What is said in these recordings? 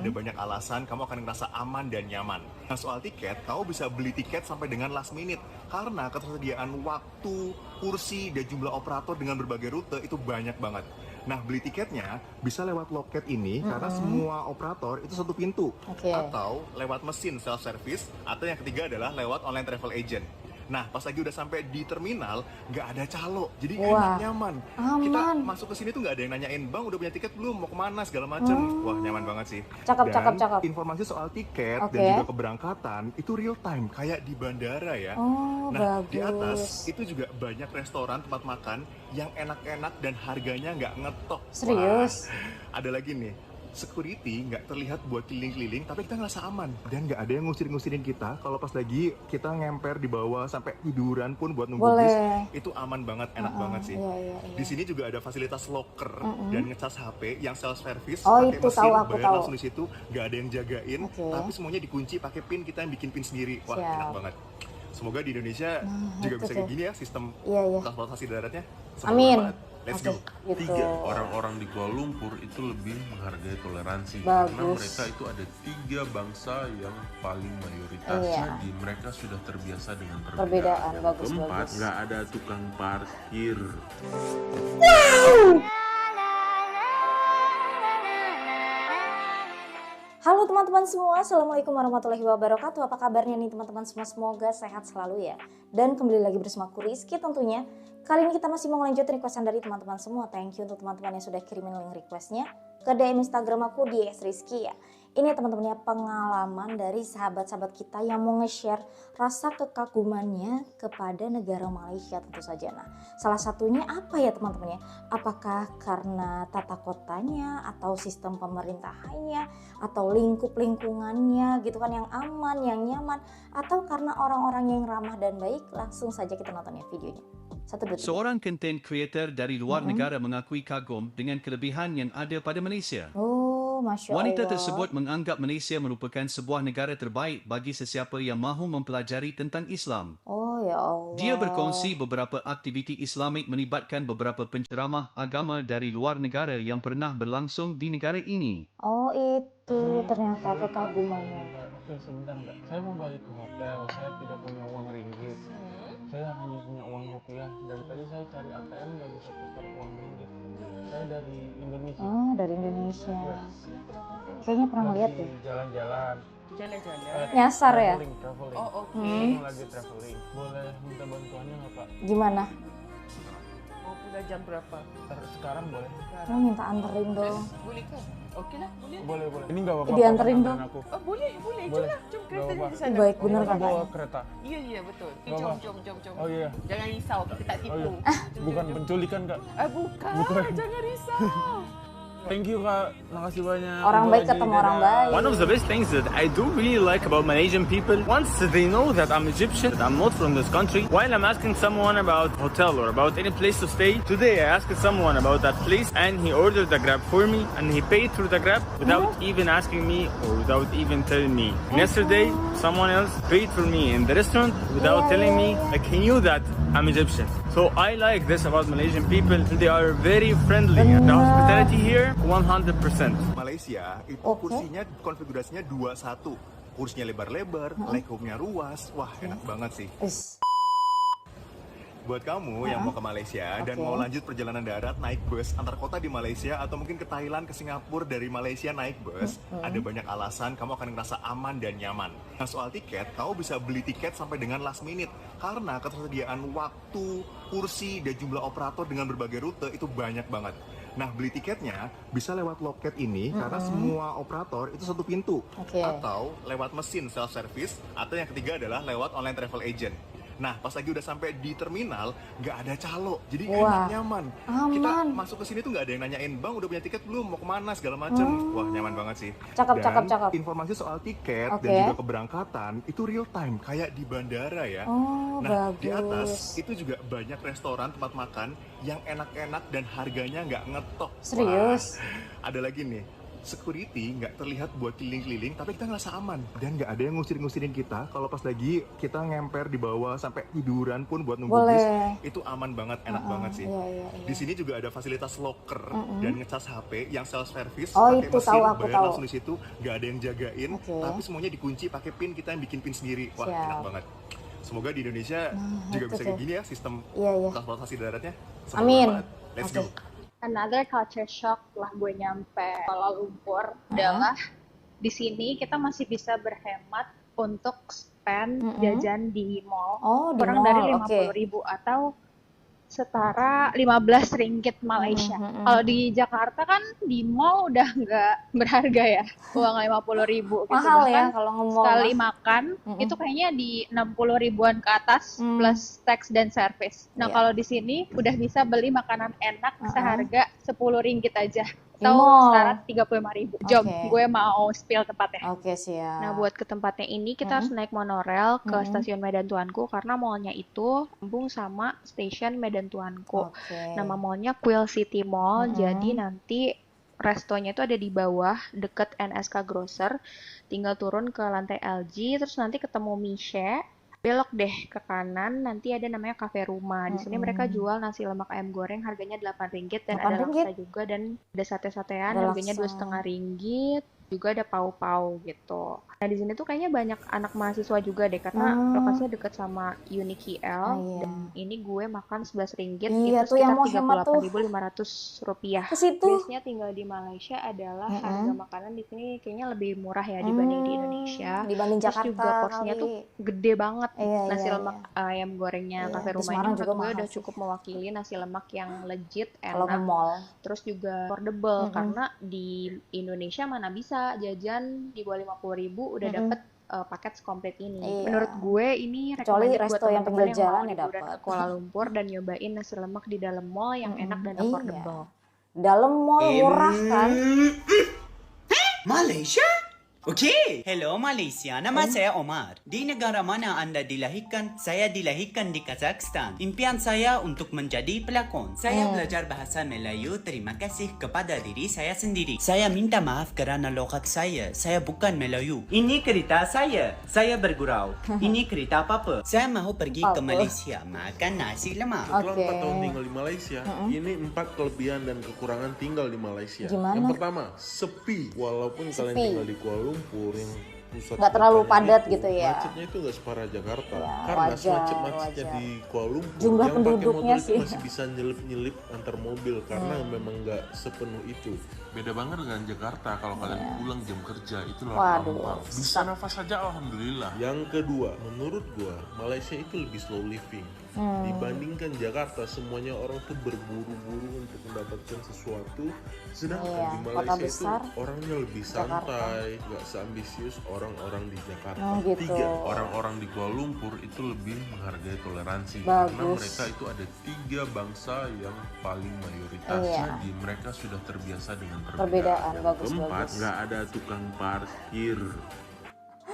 ada banyak alasan kamu akan ngerasa aman dan nyaman. Nah, soal tiket, kamu bisa beli tiket sampai dengan last minute karena ketersediaan waktu, kursi, dan jumlah operator dengan berbagai rute itu banyak banget. Nah, beli tiketnya bisa lewat loket ini karena semua operator itu satu pintu. Atau lewat mesin self-service, atau yang ketiga adalah lewat online travel agent. Nah, pas lagi udah sampai di terminal, nggak ada calo, jadi enak, nyaman. Kita masuk ke sini tuh nggak ada yang nanyain, "Bang, udah punya tiket belum? Mau kemana?" segala macem. Wah, nyaman banget sih. Dan informasi soal tiket dan juga keberangkatan itu real time, kayak di bandara ya. Nah, di atas itu juga banyak restoran, tempat makan yang enak-enak dan harganya nggak ngetok. Serius? Wah, ada lagi nih. Security nggak terlihat buat keliling-keliling, tapi kita ngerasa aman dan nggak ada yang ngusir-ngusirin kita. Kalau pas lagi kita ngemper di bawah sampai tiduran pun buat nunggu bis, itu aman banget, enak banget sih. Di sini juga ada fasilitas locker dan ngecas HP yang self service, pakai mesin, bayar langsung di situ, nggak ada yang jagain, tapi semuanya dikunci pakai pin, kita yang bikin pin sendiri. Wah, enak banget. Semoga di Indonesia juga bisa kayak gini ya sistem transportasi daratnya. Amin. Let's go. Gitu. 3, orang-orang di Kuala Lumpur itu lebih menghargai toleransi karena mereka itu ada 3 bangsa yang paling mayoritasnya di mereka sudah terbiasa dengan perbedaan. Yang keempat, nggak ada tukang parkir. Halo teman-teman semua, Assalamualaikum warahmatullahi wabarakatuh. Apa kabarnya nih teman-teman semua? Semoga sehat selalu ya. Dan kembali lagi bersama aku Rizky tentunya. Kali ini kita masih mau lanjutin requestan dari teman-teman semua. Thank you untuk teman-teman yang sudah kirimin link requestnya ke DM Instagram aku di @rizky ya. Ini teman-teman ya, pengalaman dari sahabat-sahabat kita yang mau nge-share rasa kekagumannya kepada negara Malaysia tentu saja. Nah, salah satunya apa ya teman-teman ya? Apakah karena tata kotanya atau sistem pemerintahannya atau lingkup lingkungannya gitu kan yang aman, yang nyaman, atau karena orang-orang yang ramah dan baik? Langsung saja kita nonton ya videonya. Seorang content creator dari luar negara mengakui kagum dengan kelebihan yang ada pada Malaysia. Oh, Masya Allah. Wanita tersebut menganggap Malaysia merupakan sebuah negara terbaik bagi sesiapa yang mahu mempelajari tentang Islam. Oh ya Allah. Dia berkongsi beberapa aktiviti Islamik melibatkan beberapa penceramah agama dari luar negara yang pernah berlangsung di negara ini. Oh itu ternyata kekagumannya. Oke, sebentar Mbak. Saya mau balik ke hotel. Saya tidak punya uang ringgit. Saya hanya punya uang rupiah. Dari tadi saya cari ATM nggak bisa tukar uang ringgit. Saya dari Indonesia. Oh, dari Indonesia. Kayaknya pernah lihat deh. Jalan-jalan. Nyasar ya? Traveling. Oh, oke. Ini lagi traveling. Boleh minta bantuannya nggak Pak? Gimana? Mau pulang jam berapa? Sekarang boleh? Mau minta anterin dong. Boleh kan? Oke lah, boleh. Boleh. Ini nggak apa-apa. Dianterin Pak, dong. aku. Oh, boleh. Boleh. Jomlah, jom kereta Nggak di sana. Baik bener Aku kan? bawa kereta. Iya, betul. Nggak apa. Jom. Oh iya. Jangan risau, kita tak tipu. Oh, iya. Bukan penculikan Kak. Bukan. Jangan risau. Thank you Kak. Makasih banyak. Orang baik Janji, ketemu dadah. orang baik. One of the best things that I do really like about Malaysian people, once they know that I'm Egyptian, that I'm not from this country, while I'm asking someone about hotel or about any place to stay, today I asked someone about that place and he ordered the Grab for me and he paid through the Grab without even asking me or without even telling me. And yesterday, someone else paid for me in the restaurant without telling me, like he knew that I'm Egyptian. So I like this about Malaysian people. They are very friendly. The hospitality here, 100%. Malaysia itu kursinya konfigurasinya 2-1. Kursinya lebar-lebar, legroomnya luas. Wah, enak banget sih. Buat kamu yang mau ke Malaysia dan mau lanjut perjalanan darat naik bus antar kota di Malaysia atau mungkin ke Thailand, ke Singapura dari Malaysia naik bus, ada banyak alasan kamu akan ngerasa aman dan nyaman. Nah, soal tiket, kamu bisa beli tiket sampai dengan last minute karena ketersediaan waktu, kursi, dan jumlah operator dengan berbagai rute itu banyak banget. Nah, beli tiketnya bisa lewat loket ini karena semua operator itu satu pintu. Atau lewat mesin self-service, atau yang ketiga adalah lewat online travel agent. Nah, pas lagi udah sampai di terminal, nggak ada calo, jadi enak, nyaman. Kita masuk ke sini tuh nggak ada yang nanyain, "Bang, udah punya tiket belum? Mau kemana?" segala macem. Wah, nyaman banget sih. Cakep. Informasi soal tiket dan juga keberangkatan itu real time, kayak di bandara ya. Nah, di atas itu juga banyak restoran, tempat makan yang enak-enak dan harganya nggak ngetok. Serius? Wah, ada lagi nih. security nggak terlihat buat keliling-keliling, tapi kita ngerasa aman dan nggak ada yang ngusir-ngusirin kita. Kalau pas lagi kita ngemper di bawah sampai tiduran pun buat nunggu bis, itu aman banget, enak banget sih. Iya. Di sini juga ada fasilitas locker dan ngecas HP yang self service, Oh, pakai itu mesin, tahu, aku bayar tahu. langsung di situ, nggak ada yang jagain, tapi semuanya dikunci pakai pin, kita yang bikin pin sendiri. Wah, Siap. enak banget. Semoga di Indonesia juga itu bisa tuh. kayak gini ya sistem Iya. transportasi daratnya. Semoga Amin. banget. Let's go. Another culture shock setelah gue nyampe Kuala Lumpur adalah di sini kita masih bisa berhemat untuk spend jajan di mall Oh, di kurang mall, dari oke. 50.000 atau setara 15 ringgit Malaysia. Kalau di Jakarta kan di mall udah nggak berharga ya, uang 50.000 gitu. Mahal ya Bahkan kalau nge-mall. sekali mah. makan itu kayaknya di 60 ribuan ke atas plus tax dan service. Nah, Iya. kalau di sini udah bisa beli makanan enak seharga 10 ringgit aja Di atau mall. setara 35.000. Jom, Oke. gue mau spill tempatnya. Oke, siap. Nah, buat ke tempatnya ini kita harus naik monorel ke stasiun Medan Tuanku karena mallnya itu sambung sama stasiun Medan Tuanku. Oke. Nama mallnya Quill City Mall. Jadi nanti restonya itu ada di bawah deket NSK Grocer. Tinggal turun ke lantai LG, terus nanti ketemu Mishe. Belok deh ke kanan, nanti ada namanya Cafe Rumah. Di sini mereka jual nasi lemak ayam goreng harganya 8 ringgit dan ada Rp8? laksa juga dan ada sate-satean Ada harganya laksa. 2,5 ringgit. Juga ada pau-pau gitu. Nah, di sini tuh kayaknya banyak anak mahasiswa juga deh karena lokasinya deket sama UniKL iya. dan ini gue makan 11 ringgit Iya itu tuh yang sekitar mau hemat tuh. 38.500 rupiah. Ke situ. Biasanya tinggal di Malaysia adalah harga makanan di sini kayaknya lebih murah ya dibanding di Indonesia. Dibanding Terus Jakarta juga porsinya kali. tuh gede banget. Iya, Nasi iya, lemak ayam gorengnya Iya, Cafe di Rumah ini Semarang menurut juga gue mahal udah sih. cukup mewakili nasi lemak yang legit, Kalau ke enak, mall. terus juga affordable karena di Indonesia mana bisa jajan di bawah 50.000 udah dapet paket komplit ini. Iya. Menurut gue ini Kecuali recommended buat resto yang teman-teman pinggir yang mau jalan ya liburan dapat. ke Kuala Lumpur dan nyobain nasi lemak di dalam mall yang enak dan affordable. Dalam mall murah kan? Malaysia? Okey. Hello Malaysia. Nama saya Omar. Di negara mana anda dilahirkan? Saya dilahirkan di Kazakhstan. Impian saya untuk menjadi pelakon. Saya belajar bahasa Melayu. Terima kasih kepada diri saya sendiri. Saya minta maaf kerana logat saya. Saya bukan Melayu. Ini kereta saya. Saya bergurau. Ini kereta papa. Saya mahu pergi ke Malaysia makan nasi lemak. Setelah Oke. 4 tahun tinggal di Malaysia, ini 4 kelebihan dan kekurangan tinggal di Malaysia. Gimana? Yang pertama, sepi. Walaupun kalian Sepi. tinggal di Kuala Lumpur yang pusat Nggak terlalu kotanya padat itu, gitu ya. Macetnya itu nggak separah Jakarta. Ya, Karena wajar, semacet-macetnya wajar. di Kuala Lumpur, Jumlah yang pakai penduduknya motor itu sih. masih bisa nyelip-nyelip antar mobil karena memang nggak sepenuh itu. Beda banget dengan Jakarta. Kalau kalian pulang jam kerja itu Iya. Waduh, gampang. Bisa nafas saja, alhamdulillah. Yang kedua, menurut gua Malaysia itu lebih slow living. Dibandingkan Jakarta, semuanya orang tuh berburu-buru untuk mendapatkan sesuatu. Sedangkan Iya, di kota Malaysia besar, itu orangnya lebih santai, nggak seambisius orang-orang di Jakarta. Gitu. Tiga, orang-orang di Kuala Lumpur itu lebih menghargai toleransi. Bagus. Karena mereka itu ada 3 bangsa yang paling mayoritasnya Iya. mereka sudah terbiasa dengan Perbedaan, perbedaan. Yang bagus, keempat, bagus. nggak ada tukang parkir.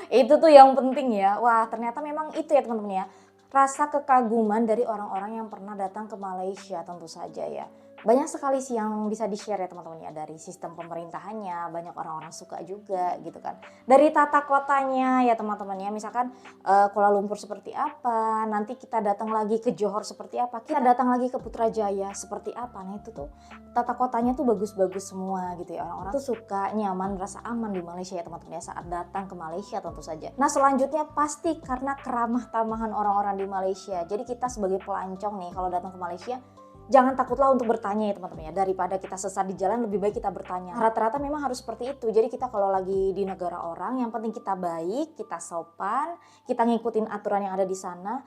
Itu tuh yang penting ya. Wah, ternyata memang itu ya teman-teman ya. Rasa kekaguman dari orang-orang yang pernah datang ke Malaysia tentu saja ya. Banyak sekali sih yang bisa di-share ya teman-teman ya. Dari sistem pemerintahannya, banyak orang-orang suka juga gitu kan. Dari tata kotanya ya teman-teman ya. Misalkan Kuala Lumpur seperti apa, nanti kita datang lagi ke Johor seperti apa, kita datang lagi ke Putrajaya seperti apa. Nah itu tuh tata kotanya tuh bagus-bagus semua gitu ya. Orang-orang tuh suka nyaman, rasa aman di Malaysia ya teman-teman ya saat datang ke Malaysia tentu saja. Nah selanjutnya pasti karena keramah tamahan orang-orang di Malaysia. Jadi kita sebagai pelancong nih kalau datang ke Malaysia, jangan takutlah untuk bertanya ya teman-teman ya. Daripada kita sesat di jalan lebih baik kita bertanya. Rata-rata memang harus seperti itu. Jadi kita kalau lagi di negara orang yang penting kita baik, kita sopan, kita ngikutin aturan yang ada di sana.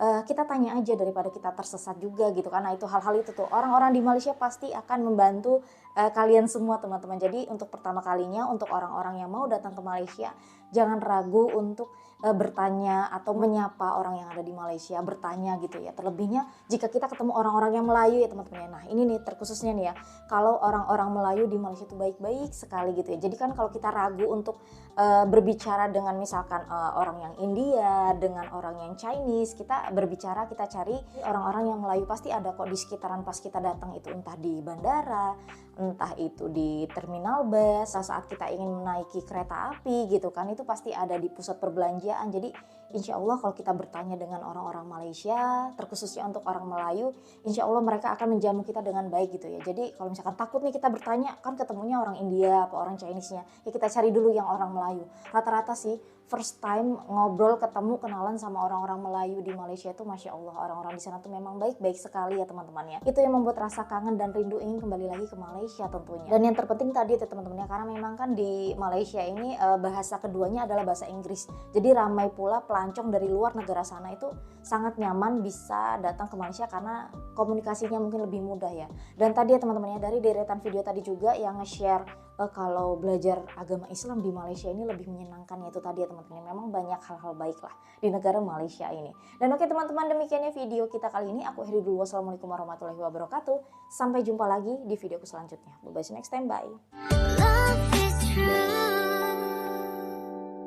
Kita tanya aja daripada kita tersesat juga gitu kan. Nah itu hal-hal itu tuh orang-orang di Malaysia pasti akan membantu kalian semua teman-teman. Jadi untuk pertama kalinya untuk orang-orang yang mau datang ke Malaysia, jangan ragu untuk bertanya atau menyapa orang yang ada di Malaysia, bertanya gitu ya. Terlebihnya jika kita ketemu orang-orang yang Melayu ya teman-teman ya. Nah ini nih terkhususnya nih ya, kalau orang-orang Melayu di Malaysia itu baik-baik sekali gitu ya. Jadi kan kalau kita ragu untuk berbicara dengan misalkan orang yang India, dengan orang yang Chinese, kita berbicara, kita cari orang-orang yang Melayu pasti ada kok di sekitaran pas kita datang itu, entah di bandara, entah itu di terminal bus, saat kita ingin menaiki kereta api gitu kan, itu pasti ada di pusat perbelanjaan. Jadi insya Allah kalau kita bertanya dengan orang-orang Malaysia, terkhususnya untuk orang Melayu, insya Allah mereka akan menjamu kita dengan baik gitu ya. Jadi kalau misalkan takut nih kita bertanya, kan ketemunya orang India apa orang Chinese-nya, ya kita cari dulu yang orang Melayu. Rata-rata sih first time ngobrol, ketemu, kenalan sama orang-orang Melayu di Malaysia itu Masya Allah, orang-orang di sana tuh memang baik-baik sekali ya teman-teman ya. Itu yang membuat rasa kangen dan rindu ingin kembali lagi ke Malaysia tentunya. Dan yang terpenting tadi ya teman-teman ya, karena memang kan di Malaysia ini bahasa keduanya adalah bahasa Inggris. Jadi ramai pula pelancong dari luar negara sana itu sangat nyaman bisa datang ke Malaysia karena komunikasinya mungkin lebih mudah ya. Dan tadi ya teman-teman ya, dari deretan video tadi juga yang nge-share kalau belajar agama Islam di Malaysia ini lebih menyenangkan, yaitu tadi ya teman-teman, memang banyak hal-hal baik lah di negara Malaysia ini. Dan oke teman-teman, demikiannya video kita kali ini. Aku akhiri dulu. Wassalamualaikum warahmatullahi wabarakatuh. Sampai jumpa lagi di videoku selanjutnya. Bye bye, see you next time, bye.